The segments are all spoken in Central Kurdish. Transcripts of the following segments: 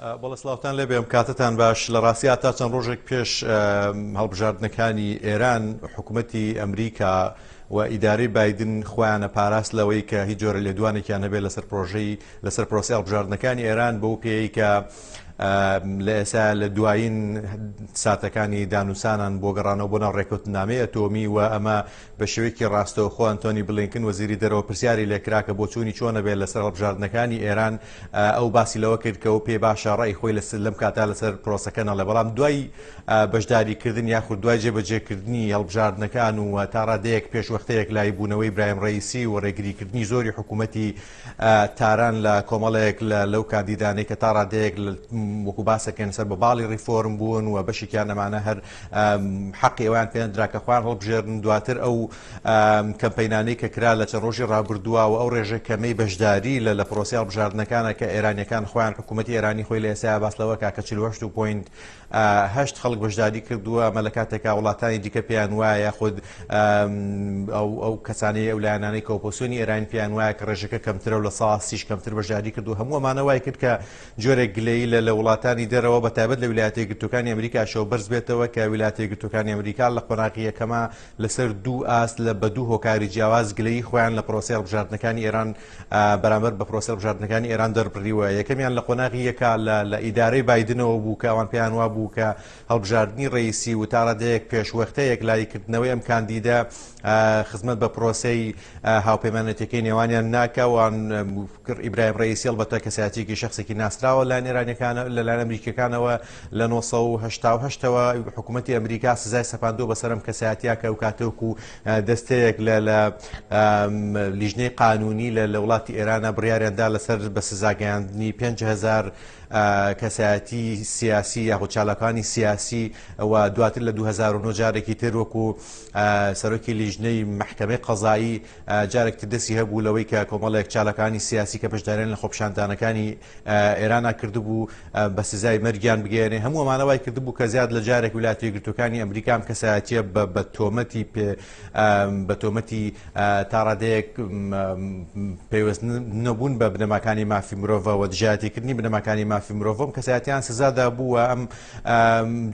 بەڵەسلااوان لێ بێم کاتتان باش لە ڕاستیا تا چەند ڕۆژێک پێش هەڵبژاردنەکانی ئێران حکوومەتی ئەمریکا و ئیدارەی بایدن خۆیانە پاراست لەوەی کە هیچ جۆرە لێدوانێکیان نەبێت لەسەر پرۆژەی لەسەر پرۆسی هەڵبژاردنەکانی ئێران بەو پێی کە لە ئێستا لە دوایین ساتەکانی دانوسانان بۆ گەڕانەوە بۆ ناو ڕێکەوتنامەی ئەتۆمی و ئەمە بە شێوەیەکی ڕاستەوخۆ ئەنتۆنی بلینکن وەزیری دەرەوە پرسیاری لێکراکە بۆ چوونی چۆنە بێت لەسەر هەڵبژاردنەکانی ئێران ئەو باسی لەوە کرد کە ئەو پێ باشە ڕای خۆی لەم کاتا لەسەر پرۆسەکە نەڵێ بەڵام دوای بەشداریکردن یاخود دوای جێبەجێکردنی هەڵبژاردنەکان و تا ڕادەیەک پێشوەختەیەک لای بوونەوەی ئیبراهیم ڕەئیسی و ڕێگریکردنی زۆری حکوومەتی تاران لە کۆمەڵێک لەو کاندیدانەی کە تا ڕادەیەک وەکو باسەکەن سەر بە باڵی ڕیفۆرم بوون و بەشێکیان ئەمانە هەر حەقی ئەویان پێدرا کە خوان هەڵبژێرن دواتر ئەو کەمپەینانەی کە کرا لە چەند ڕۆژی ڕابردووە و ئەو ڕێژە کەمەی بەشداری لە پرۆسی هەڵبژاردنەکانە کە ئێرانیەکان خۆیان حکوومەتی ئێرانی خۆی لە ئێستا باس لەوە کاکە 48.8 خەڵک بەشداری کردووە ئەمە لە کاتێکا وڵاتانی دیکە پێیان وایە یاخود ئەو کەسانەی ئەو لایەنانەی کە ئۆپۆزیسیۆنی ئێرانی پێیان وایە کە ڕێژەکە کەمترە و لە ساڵ 30 کەمتر بەشداری کردو هەموو ئەمانە وای کرد کە جۆرێک گلەیی لە وڵاتانی دەرەوە بەتایبەت لە ویلایەتە یەکگرتووەکانی ئەمریکا شەو بەرز بێتەوە کە ویلایەتە یەکگرتووەکانی ئەمریکا لە قۆناغی یەکەمە لەسەر دوو ئاست لە بە دوو هۆکاری جیاواز گلەیی خۆیان لە پرۆسی هەڵبژاردنەکانی ئێران بەرامبەر بە پرۆسی هەڵبژاردنەکانی ئێران دەربڕیوە یەکەمیان لە قۆناغی یەکا لە ئیدارەی بایدنەوە بوو کە ئەوان پێیان وا بوو کە هەڵبژاردننی ڕەئیسی و تا ڕادەیەک پێشوەختەیەک لایکردنەوەی ئەم کاندیدە خزمەت بە پرۆسەی هاوپەیمانەتەکەی نێوانیان ناکەوان ئیبراهیم ڕەئیسی هەڵبەتە کەسایەتیەکی شەخصێکی ناسراوە لە ئێرانیەکانە لەلایەن ئەمریکیەکانەوە لە 1970ەوە حکوومەتی ئەمریکا سزای سەپاندۆ بەسەرم کەسایەتیا کە ئەو کاتەوەکو دەستەیەک لە لیژنەی قانونی لە وڵاتی ئێرانە بڕیاریاندا لەسەر بە سزاگەیاندنی 5,000 کەسایەتی سیاسی یاخود چالاکانی سیاسی و دواتر لە 2009 جارێکی تر وەکو سەرۆکی لیژنەی محکەمەی قەزایی جارێکی دەستی هەبوو لەوەی کە کۆمەڵێک چالاکانی سیاسی کە بەشداریان لە خۆپیشاندانەکانی ئێرانە کردبوو بە سزای مەرگیان بگەێنێ هەموو ئەمانەوای کردبوو کە زیاد لە جارێک ویلایەتە یەکگرتووەکانی ئەمریکا ئەم کەسایەتیە بە تۆمەتی تا ڕادەیەک پێوەست نەبوون بە بنەماکانی مافی مرۆڤ و دژایەتیکردنی بنەماکانی مافی مرۆڤ کەسایەتیان سزادا بووە ئەم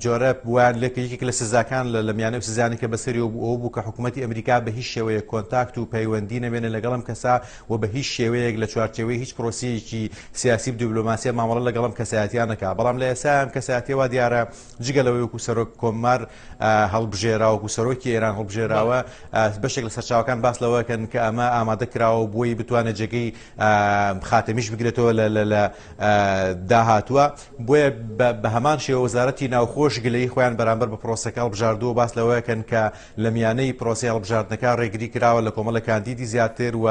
جۆرە بووان لێکێکی لە سزاکان لە میانە سزانێک کە بەسەری ئەو بوو کە حکوومەتی ئەمریکا بە هیچ شێوەیە کۆنتاکت و پەیوەندی نەبێنە لەگەڵم کەسا و بە هیچ شێوەیەک لە چوارچێوەی هیچ پرۆسیەکی سیاسی و دیبلۆماسی مامەڵە لەگەڵم کەسایەتیان نەکا بەڵام لە ئێستا ئەم کەسایەتیەوە دیارە جگە لەوەی وەکو سەرۆک کۆمار هەڵبژێراوە وەکو سەرۆکی ئێران هەڵبژێراوە بەشێک لە سەرچاوەکان باس لەوەکەن کە ئەمە ئامادە کراوە بۆی بتوانێت جێگەی خاتەمیش بگرێتەوە لە داهاتووە بۆیە بە هەمان شێوە وەزارەتی ناوخۆش گلەی خۆیان بەرامبەر بە پرۆسەکە هەڵبژاردووە باس لەوەیەکەن کە لە میانەی پرۆسی هەڵبژاردنەکە ڕێگری کراوە لە کۆمەڵە کاندیدی زیاتر و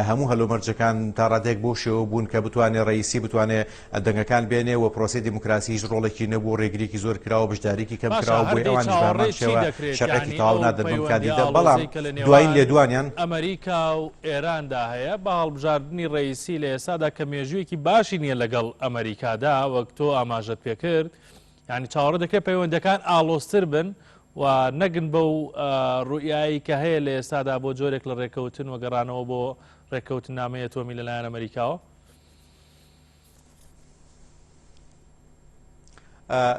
هەموو هەلومەرجەکان تا ڕادێک بۆ شێوە بوون کە بتوانێت ڕەئیسی بتوانێت دەنگەکان بێنێ و پرۆسی دیموکراسی هیچ ڕۆڵێکی نەبوو ڕێگریکی زۆر کراوە بەشداریکی کەم کراوە بۆی ئەوان بەمان شێوە شەڕێکی تەواو نادەن بەم کاندیدە بەڵام دوایین لێدوانیان ئەمریکا و ئێراندا هەیە بە هەڵبژاردننی ڕەئیسی لە ئێستادا کە مێژوویەکی باشی نییە لەگەڵ ئەمریکادا وەک تۆ ئاماژەت پێکرد یعنی چاوەڕێ دەکرێت پەیوەندەکان ئاڵۆزتر بن و نەگن بەو ڕوئایی کە هەیە لە ئێستادا بۆ جۆرێک لە ڕێکەوتن و گەڕانەوە بۆ ڕێکەوتن نامەیە تۆمی لەلایەن ئەمریکاوە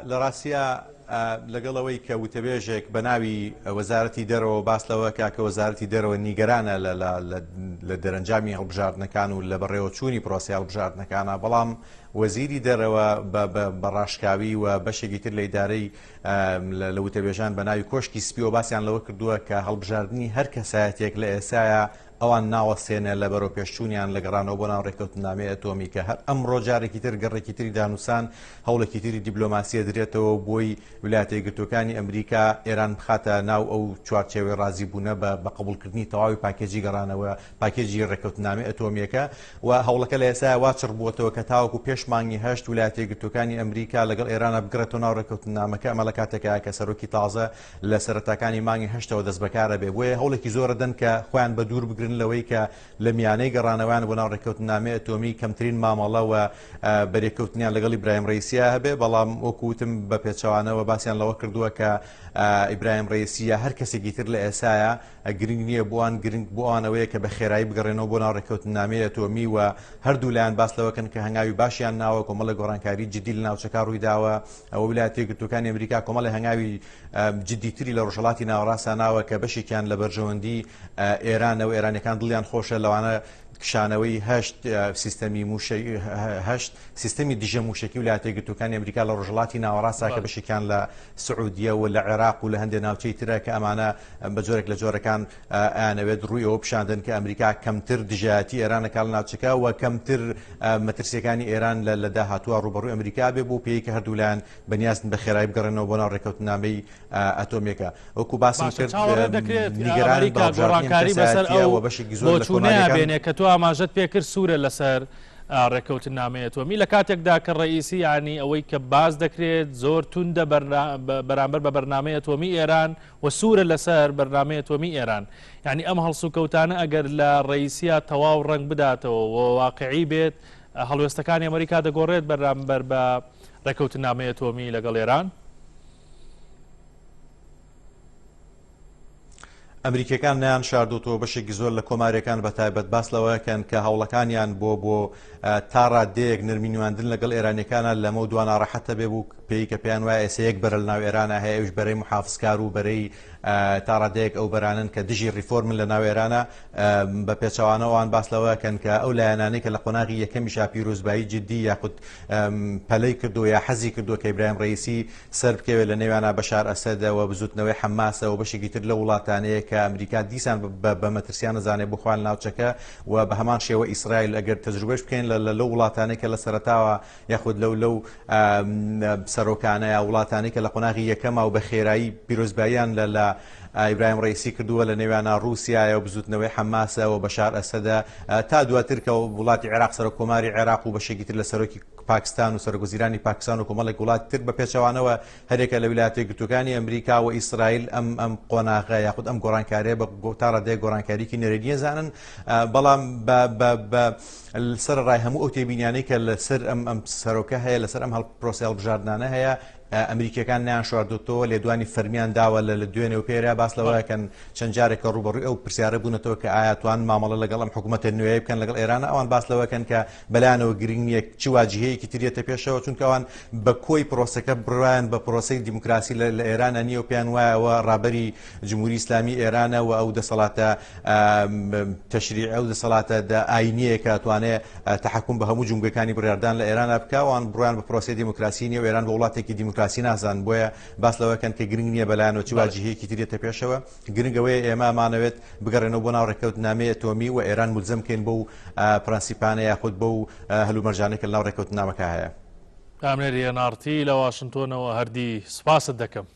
لە ڕاستیە لەگەڵەوەی کە وتەبێژێک بە ناوی وەزارەتی دەرەوە باس لەوە کاکە وەزارەتی دەرەوە نیگەرانە لە دەرەنجامی هەڵبژاردنەکان و لە بەڕێوەچوونی پرۆسی هەڵبژاردنەکانە بەڵام وەزیری دەرەوە بە ڕاشکاوی و بەشێکی تر لە ئیدارەی لە وتەبێژان بە ناوی کۆشکی سپیەوە باسییان لەوە کردووە کە هەڵبژاردننی هەر کەسایەتێک لە ئێسایە ئەوان ناوەستێنە لە بەرەو پێشچوونیان لە گەڕانەوە بۆ ناو ڕێکەوتنامەی ئەتۆمی کە هەر ئەمڕۆ جارێکی تر گەڕێکی تری دانووسان هەوڵێکی تری دیبلۆماسیە درێتەوە بۆی ویلایەتە یەکگرتووەکانی ئەمریکا ئێران بخاتە ناو ئەو چوارچێوەی ڕازیبوونە بە قبولکردنی تەواوی پاکێجی گەڕانەوە پاکێجی ڕێکەوتنامەی ئەتۆمیەکە و هەوڵەکە لە ئێستا واچڕ بووەتەوە کە تاوەکو پێش مانگی هەشت ویلایەتە یەکگرتووەکانی ئەمریکا لەگەڵ ئێرانە بگرێتەوە ناو ڕێکەوتنامەکە ئەمە لە کاتێکە کە سەرۆکی تازە لە سەرەتاکانی مانگی هەشتەوە دەست بەکارە بێ بۆیە هەوڵێکی زۆرە دەن کە خۆیان بە دوور بگرن لەوەی کە لە میانەی گەڕانەوەیان بۆ ناو ڕێکەوتنامەی ئەتۆمی کەمترین مامەڵە و بەرێکەوتنیان لەگەڵ ئیبراهیم ڕەئیسیە هەبێ بەڵام وەکوتم بە پێچەوانەوە باسییان لەوە کردووە کە ئیبراهیم ڕئیسیە هەر کەسێکی تر لە ئێسایە گرنگ نییە بۆوان گرنگ بۆوانەوەیە کە بە خێرایی بگەڕێنەوە بۆ ناو ڕێکەوتنامەیە ئەتۆمی و هەردوو لایەن باس لەوەکەن کە هەنگاوی باشیان ناوە کۆمەڵە گۆڕانکاری جدی لە ناوچەکە ڕوویداوە ئەوە ویلایەتە یەکگرتووەکانی ئەمریکا کۆمەڵی هەنگاوی جددیتری لە ڕۆژهەڵاتی ناوەڕاستە ناوە کە بەشێکیان لە بەرژەوەندی ئێرانەوە ئێرانەکان دڵیان خۆشە لەوانە کشانەوەی هەشت سیستەمی دژە موشکی ویلایەتە یەکگرتووەکانی ئەمریکا لە ڕۆژهەڵاتی ناوەڕاستە کە بەشێکیان لە سعودیە و لە عێراق و لە هەندێک ناوچەی ترە کە ئەمانە بە جۆرێک لە جۆرەکان ئەیانەوێت ڕووی ئەوە پیشاندن کە ئەمریکا کەمتر دژایەتی ئێرانەکە لە ناوچەکە و کەمتر مەترسیەکانی ئێران لە داهاتووە ڕوبەڕووی ئەمریکا بێ بۆ پێی کە هەردوولایەن بەنیازن بە خێرایی بگەڕێنەوە بۆ ناو ڕێکەوتنامەی ئەتۆمیەکە وەکو باسم کرد نیگەرانی گۆڕانکاری بەسەر ئەو بەشێکی زۆر بۆچوونەیە بێنێ کە تۆ ئاماژەت پێکرد سوورە لەسەر ڕێکەوتنامەیەتەوەمی لە کاتێکدا کە ڕئیسی ینی ئەوەی کە باز دەکرێت زۆر توندە بەرامبەر بە بەرنامەیە ئەتۆمی ئێران و سوورە لەسەر بەرنامەیە ئەتۆمی ئێران ینی ئەم هەڵسوکەوتانە ئەگەر لە ڕئیسیە تەواو ڕنگ بداتەوە و واقعی بێت هەڵوێستەکانی ئەمریکا دەگۆڕێت بەرامبەر بە ڕێکەوتنامەیە ئەتۆمی لەگەڵ ئێران. ئەمریکەکان نیان شاردوتەوە بەشێکی زۆر لە کۆماریەکان بە تایبەت باس لەوەکەن کە هەوڵەکانیان بۆ تا ڕادەیەک نرمینواندن لەگەڵ ئێرانیەکانە لەمە دوان ناڕەحەتە بێ بوو پێی کە پێیان وایە ئێستا یەک بەرە لە ناو ئێرانە هەیە ئەوش بەرەی محافزکار و بەرەی تا ڕادەیەک ئەو بەرانن کە دژی ریفۆرمن لە ناو ئێرانە بە پێچەوانەوەوان باس لەوەکەن کە ئەو لایەنانەی کە لە قۆناغی یەکەمیشا پیرۆزبایی جددی یاخود پەلەی کردو یا حەزی کردووە کە ئیبراهیم ڕئیسی سەر بکەوێت لە نێوانە بەشار ئەسەدەوە بزوتنەوەی حەماسەوە بەشێکی تر لە وڵاتانەیە کە ئەمریکا دیسان بە مەترسیان نەزانێ بخوان ناوچەکە و بە هەمان شێوە ئیسرائیل ئەگەر تەجروبەش بکەین لە وڵاتانەی کە لە سەرەتاوە یاخود لەو سەرۆکانە یا وڵاتانی کە لە قۆناغی یەکەما و بە خێرایی پیرۆزباییان لە ئیبراهیم ڕئیسی کردووە لە نێوانە رووسایە و بزوتنەوەی حەماسە و بەشار ئەسەدە تا دواتر کە وڵاتی عێراق سەرۆکۆماری عێراق و بەشێکی تر لە سەرۆکی پاکستان و سەرگوزیرانی پاکستان و کۆمەڵێک وڵاتی تر بە پێچەوانەوە هەرێکە لە ویلایەتە یەکگرتووەکانی ئەمریکا و ئیسرائیل ئەم قۆناغە یاخود ئەم گۆڕانکاریە بە تا ڕادەیەک گۆڕانکاریکی نەرێنیە زانن بەڵام سەر ڕای هەموو ئەو تێبینیانەی کە لەسەر ئەم سەرۆکە هەیە لەسەر ئەم هەڵپرۆسی هەڵبژاردنانە هەیە ئەمریکەکان نیان شواردوتەوە لێدوانی فەرمیان داوە لە دوێنێ و پێرە باس لەوەکەن چەند جارێکە ڕوبەڕووی ئەو پرسیارە بوونەتەوە کە ئایا توان مامەڵە لەگەڵ ئەم حکوومەتە نوێی بکەن لەگەڵ ئێرانە ئەوان باس لەوەکەن کە بەلایەنەوە گرنگ نییە چ واجهەیەکی تریێتە پێشەوە چونکە ئەوان بە کۆی پرۆسەکە بڕوایان بە پرۆسەی دیموکراسی لە ئێرانە نییە و پێیان وایەوە ڕابەری جمهوری ئیسلامی ئێرانە و ئەو دەسەڵاتە تەشریع ئەو دەسەڵاتە ئاینیە کە توانێت تەحکوم بە هەموو جمهوریەکانی بڕاردان لە ئێرانە بکەوان بڕوان بە پرۆسی دیموکراسی نیە و ئێران بە وڵاتێکی دیموکراسی نازان بۆیە باس لەوەکەن کە گرنگ نییە بەلایەنەوە چ واجهەیەکی ترێتە پێشەوە گرنگەوەی ئێمە ئەمانەوێت بگەڕێنەوە بۆ ناو ڕێکەوتنامەی ئەتۆمی و ئێران مولزم بکەین بەو پرەنسیپانە یاخود بەو هەلومەرجانەی کە لە ناو ڕێکەوتنامەکە هەیە. ئامێری هێنارتی لە واشنتۆنەوە هەردی سوپاست دەکەم.